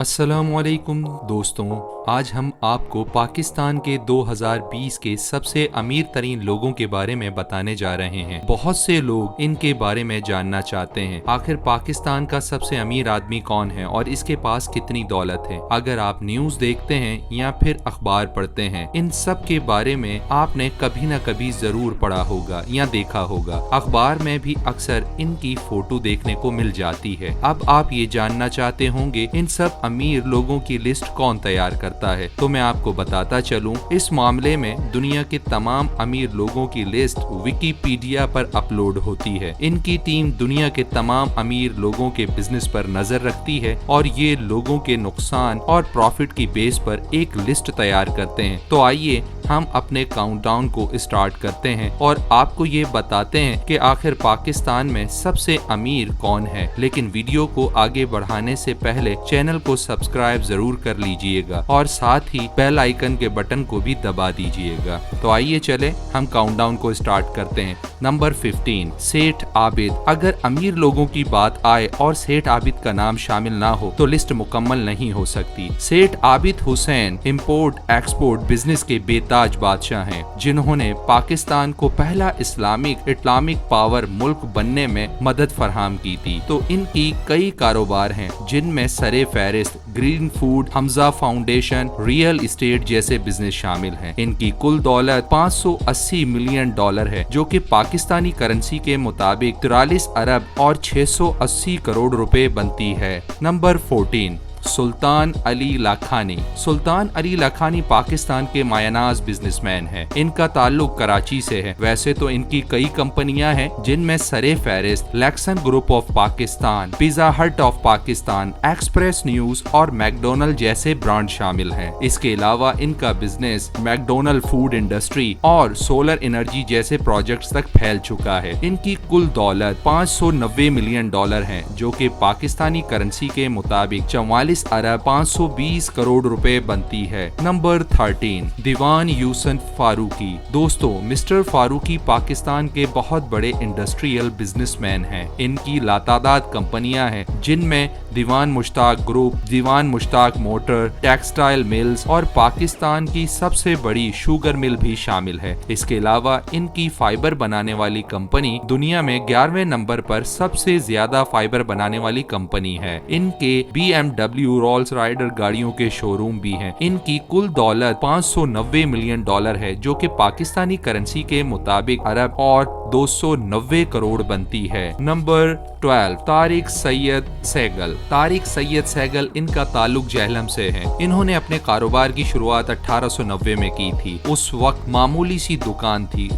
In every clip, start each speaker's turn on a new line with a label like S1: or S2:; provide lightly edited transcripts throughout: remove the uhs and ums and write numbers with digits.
S1: अस्सलाम वालेकुम दोस्तों, आज हम आपको पाकिस्तान के 2020 के सबसे अमीर तरीन लोगों के बारे में बताने जा रहे हैं। बहुत से लोग इनके बारे में जानना चाहते हैं, आखिर पाकिस्तान का सबसे अमीर आदमी कौन है और इसके पास कितनी दौलत है। अगर आप न्यूज़ देखते हैं या फिर अखबार पढ़ते हैं, इन सब के बारे में आपने कभी न कभी जरूर पढ़ा होगा या देखा होगा। अखबार में भी अक्सर इनकी फोटो देखने को मिल जाती है। अब आप ये जानना चाहते होंगे इन सब अमीर लोगों की लिस्ट कौन तैयार करता है, तो मैं आपको बताता चलूं। इस मामले में दुनिया के तमाम अमीर लोगों की लिस्ट विकिपीडिया पर अपलोड होती है। इनकी टीम दुनिया के तमाम अमीर लोगों के बिजनेस पर नजर रखती है और ये लोगों के नुकसान और प्रॉफिट की बेस पर एक लिस्ट तैयार करते हैं। तो आइए हम अपने काउंटडाउन को स्टार्ट करते हैं और आपको ये बताते हैं कि आखिर पाकिस्तान में सबसे अमीर कौन है। लेकिन वीडियो को आगे बढ़ाने से पहले चैनल को सब्सक्राइब जरूर कर लीजिएगा और साथ ही बेल आइकन के बटन को भी दबा दीजिएगा। तो आइए चले हम काउंटडाउन को स्टार्ट करते हैं। नंबर 15, सेठ आबिद। अगर अमीर लोगों की बात आए और सेठ आबिद का नाम शामिल ना हो तो लिस्ट मुकम्मल नहीं हो सकती। सेठ Abid Hussain import export business के बेताज बादशाह हैं, जिन्होंने पाकिस्तान को पहला इस्लामिक पावर मुल्क बनने में मदद फराहम की थी। तो इनकी कई कारोबार हैं, जिनमें सरे फहरिस्त green food, Hamza foundation, real estate जैसे बिजनेस शामिल हैं। इनकी कुल दौलत 580 मिलियन डॉलर है, जो कि पाकिस्तानी करेंसी के मुताबिक 43 अरब और 680 करोड़ रुपए बनती है। नंबर 14, सुल्तान अली लाखानी। सुल्तान अली लाखानी पाकिस्तान के मायनाज बिजनेसमैन हैं। इनका ताल्लुक कराची से है। वैसे तो इनकी कई कंपनियां हैं, जिनमें सरे फहरिस्त लैक्सन ग्रुप ऑफ पाकिस्तान, पिज्जा हट ऑफ पाकिस्तान, एक्सप्रेस न्यूज और मैकडोनल्ड जैसे ब्रांड शामिल हैं। इसके अलावा इनका बिजनेस मैकडोनल्ड फूड इंडस्ट्री और सोलर एनर्जी जैसे प्रोजेक्ट्स तक फैल चुका है। इनकी कुल दौलत 590 मिलियन डॉलर है, जो कि पाकिस्तानी करेंसी के मुताबिक 44 अरब 520 करोड़ रुपए बनती है। नंबर 13, दीवान यूसुफ फारूकी। दोस्तों, मिस्टर फारूकी पाकिस्तान के बहुत बड़े इंडस्ट्रियल बिजनेसमैन हैं। इनकी लातादाद कंपनियां हैं, जिनमें दीवान मुश्ताक ग्रुप, दीवान मुश्ताक मोटर, टेक्सटाइल मिल्स और पाकिस्तान की सबसे बड़ी शुगर मिल भी शामिल है। इसके अलावा इनकी फाइबर बनाने वाली कंपनी दुनिया में 11वें नंबर पर सबसे ज्यादा फाइबर बनाने वाली कंपनी है। इनके BMW रोल्स राइडर गाड़ियों के शोरूम भी हैं। इनकी कुल दौलत 590 मिलियन डॉलर है, जो कि पाकिस्तानी करेंसी के मुताबिक अरब और 290 करोड़ बनती है। नंबर 12, तारिक सैयद सहगल। तारिक सैयद सहगल, इनका ताल्लुक जहलम से है। इन्होंने अपने कारोबार की शुरुआत 1890 में की थी। उस वक्त मामूली सी दुकान थी,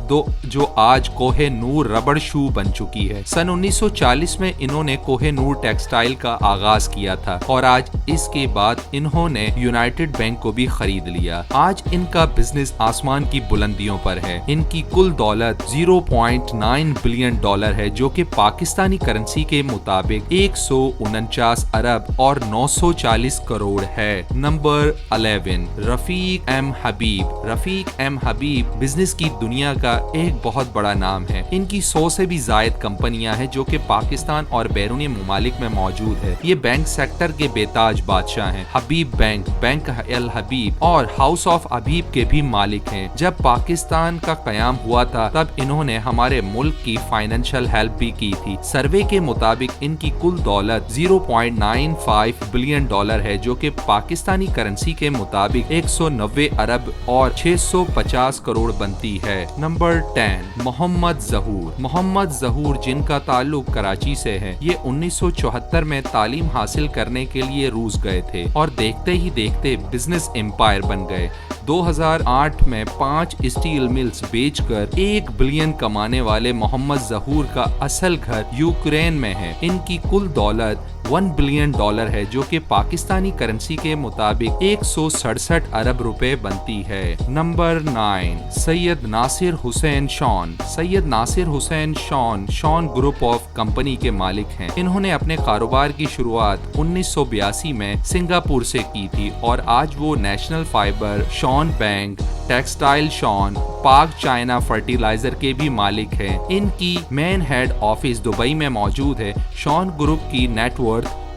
S1: जो आज कोहे नूर रबड़ शू बन चुकी है। सन 1940 में इन्होंने कोहे नूर टेक्सटाइल का आगाज किया था और आज इसके बाद इन्होंने यूनाइटेड बैंक को भी खरीद लिया। आज इनका बिजनेस आसमान की बुलंदियों पर है। इनकी कुल दौलत 0.9 बिलियन डॉलर है, जो कि पाकिस्तानी करेंसी के मुताबिक 149 अरब और 940 करोड़ है। नंबर 11, रफीक एम हबीब। रफीक एम हबीब बिजनेस की दुनिया का एक बहुत बड़ा नाम है। इनकी 100 से भी जायद कंपनियां हैं, जो कि पाकिस्तान और बैरूनी ममालिक में मौजूद है। ये बैंक सेक्टर के बेताज बादशाह हैं। हबीब बैंक, बैंक अल हबीब और हाउस ऑफ हबीब के भी मालिक हैं। जब पाकिस्तान का कयाम हुआ था, तब इन्होंने हमारे मुल्क की फाइनेंशियल हेल्प भी की थी। सर्वे के मुताबिक इनकी कुल दौलत 0.95 बिलियन डॉलर है, जो कि पाकिस्तानी करेंसी के मुताबिक 190 अरब और 650 करोड़ बनती है। नंबर 10, मोहम्मद जहूर। मोहम्मद जहूर, जिनका ताल्लुक कराची से है, ये 1974 में तालीम हासिल करने के लिए रूस गए थे और देखते ही देखते बिजनेस एम्पायर बन गए। 2008 में 5 स्टील मिल्स बेचकर 1 बिलियन कमाने वाले मोहम्मद जहूर का असल घर यूक्रेन में है। इनकी कुल दौलत 1 बिलियन डॉलर है, जो कि पाकिस्तानी करेंसी के मुताबिक 167 अरब रुपए बनती है। Number 9, Syed Nasir Hussain Shon. Syed Nasir Hussain Shon group of company के मालिक हैं। इन्होंने अपने कारोबार की शुरुआत 1982 में सिंगापुर से की थी और आज वो national fiber, Shon bank, textile Shon, Pak China fertilizer के भी मालिक हैं। इनकी मेन हेड ऑफिस दुबई में मौजूद है। शॉन ग्रुप की नेटवर्थ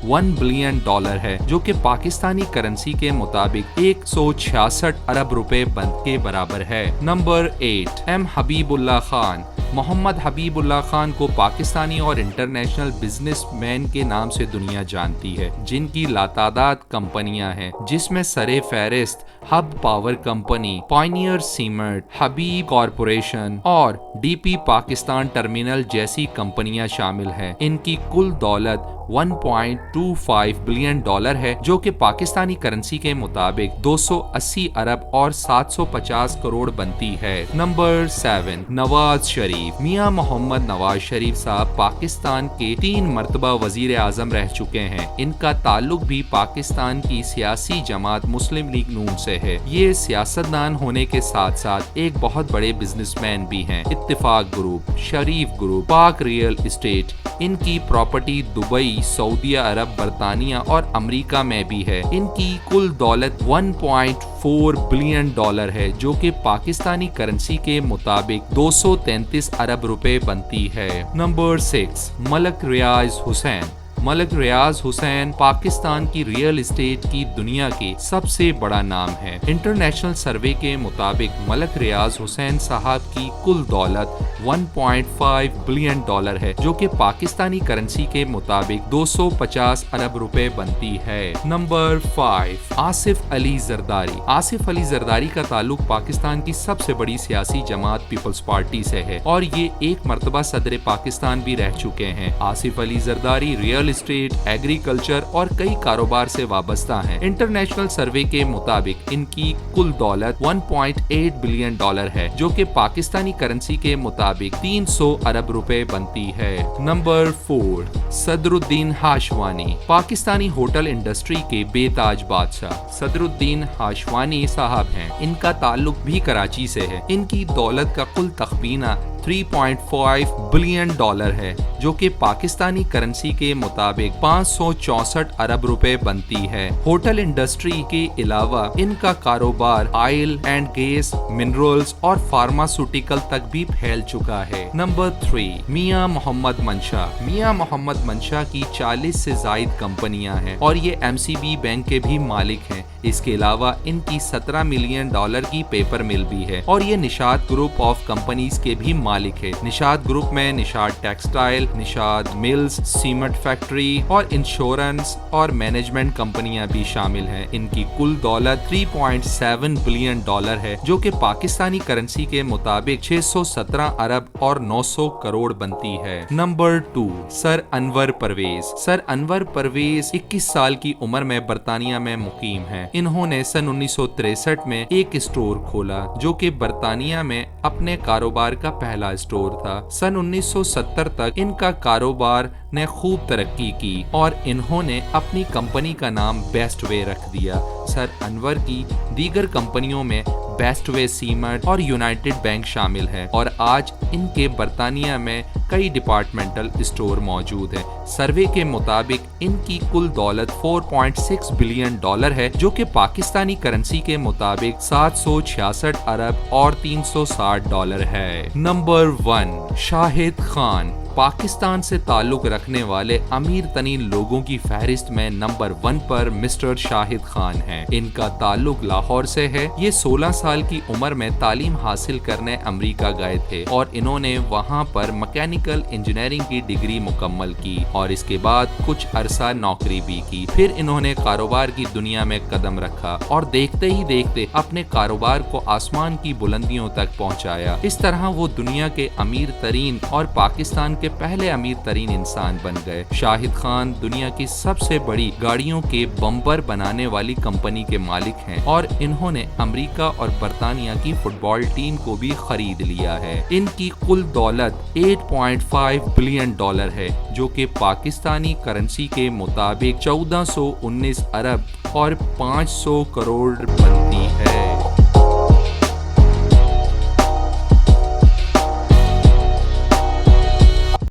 S1: $1 बिलियन है, जो कि पाकिस्तानी करेंसी के मुताबिक 166 अरब रुपए के बराबर है। Number 8, M Habibullah Khan. मोहम्मद हबीबुल्लाह खान को पाकिस्तानी और इंटरनेशनल बिजनेसमैन के नाम से दुनिया जानती है, जिनकी लातादाद कंपनियां हैं, जिसमें सरे फहरिस्त Hub power company, pioneer cement, Habib corporation और डीपी पाकिस्तान टर्मिनल जैसी कंपनियां शामिल हैं। इनकी कुल दौलत $1.25 बिलियन है, जो कि पाकिस्तानी करेंसी के मुताबिक 280 अरब और 750 करोड़ बनती है। नंबर 7, नवाज शरीफ। मियां मोहम्मद नवाज शरीफ साहब पाकिस्तान के 3 मरतबा वजीर आजम रह चुके हैं। इनका ताल्लुक भी पाकिस्तान की सियासी जमात मुस्लिम लीग नून से है। ये सियासतदान होने के साथ साथ एक बहुत बड़े बिजनेसमैन भी हैं। इत्तेफाक ग्रुप, शरीफ ग्रुप, पाक रियल एस्टेट, इनकी प्रॉपर्टी दुबई, सऊदी अरब, बरतानिया और अमेरिका में भी है। इनकी कुल दौलत $1.4 बिलियन है, जो कि पाकिस्तानी करेंसी के मुताबिक 233 अरब रुपए बनती है। नंबर 6, मलक रियाज हुसैन। मलक रियाज हुसैन पाकिस्तान की रियल एस्टेट की दुनिया के सबसे बड़ा नाम है। इंटरनेशनल सर्वे के मुताबिक मलक रियाज हुसैन साहब की कुल दौलत $1.5 बिलियन है, जो कि पाकिस्तानी करेंसी के मुताबिक 250 अरब रुपए बनती है। नंबर 5, आसिफ अली जरदारी। आसिफ अली जरदारी का ताल्लुक पाकिस्तान की सबसे बड़ी सियासी जमात पीपल्स पार्टी से है और ये एक मरतबा सदर पाकिस्तान भी रह चुके हैं। Asif Ali Zardari real estate, agriculture और कई कारोबार से वाबस्ता हैं। इंटरनेशनल सर्वे के मुताबिक इनकी कुल दौलत $1.8 बिलियन है, जो कि पाकिस्तानी करेंसी के मुताबिक 300 अरब रुपए बनती है। Number 4, Sadruddin Hashwani. Pakistani hotel industry के बेताज बादशाह सदरुद्दीन हाशवानी साहब हैं। इनका ताल्लुक भी कराची से है। इनकी दौलत का कुल तखमीना $3.5 बिलियन है, जो कि पाकिस्तानी करेंसी के मुताबिक 564 अरब रुपए बनती है। होटल इंडस्ट्री के अलावा इनका कारोबार ऑयल एंड गैस, मिनरल्स और फार्मास्यूटिकल तक भी फैल चुका है। नंबर 3, मियां मोहम्मद मंशा। मियां मोहम्मद मंशा की 40 से जायद कंपनियां हैं और ये MCB बैंक के भी मालिक हैं। इसके अलावा इनकी $17 मिलियन की पेपर मिल भी है और ये निशाद ग्रुप ऑफ कंपनीज के भी मालिक है। निशाद ग्रुप में Nishad textile, Nishad mills, cement factory और इंश्योरेंस और मैनेजमेंट कंपनियां भी शामिल हैं। इनकी कुल दौलत $3.7 बिलियन है, जो कि पाकिस्तानी करेंसी के मुताबिक 617 अरब और 900 करोड़ बनती है। Number 2, sir Anwar Pervez. Sir Anwar Pervez 21 साल की उम्र में बरतानिया में मुकीम है। इन्होंने सन 1963 में एक स्टोर खोला, जो कि बरतानिया में अपने कारोबार का पहला स्टोर था। सन 1970 तक इनका कारोबार ने खूब तरक्की की और इन्होंने अपनी कंपनी का नाम बेस्ट वे रख दिया। सर अनवर की दीगर कंपनियों में बेस्ट वे सीमेंट और यूनाइटेड बैंक शामिल है और आज इनके बरतानिया में कई डिपार्टमेंटल स्टोर मौजूद हैं। सर्वे के मुताबिक इनकी कुल दौलत $4.6 बिलियन है, जो कि पाकिस्तानी करेंसी के मुताबिक 766 अरब और $360 है। नंबर 1, शाहिद खान। पाकिस्तान से ताल्लुक रखने वाले अमीर तरीन लोगों की फहरिस्त में नंबर 1 पर मिस्टर शाहिद खान हैं। इनका ताल्लुक लाहौर से है। ये 16 साल की उम्र में तालीम हासिल करने अमेरिका गए थे और इन्होंने वहां पर मैकेनिकल इंजीनियरिंग की डिग्री मुकम्मल की और इसके बाद कुछ अरसा नौकरी भी की। फिर इन्होंने कारोबार की दुनिया में कदम रखा और देखते ही देखते अपने कारोबार को आसमान की बुलंदियों तक पहुंचाया। इस तरह वो दुनिया के अमीर तरीन और पाकिस्तान के पहले अमीर तरीन इंसान बन गए। शाहिद खान दुनिया की सबसे बड़ी गाड़ियों के बम्पर बनाने वाली कंपनी के मालिक हैं और इन्होंने अमेरिका और बरतानिया की फुटबॉल टीम को भी खरीद लिया है। इनकी कुल दौलत $8.5 बिलियन है, जो कि पाकिस्तानी करेंसी के मुताबिक 1419 अरब और 500 करोड़ बनती है।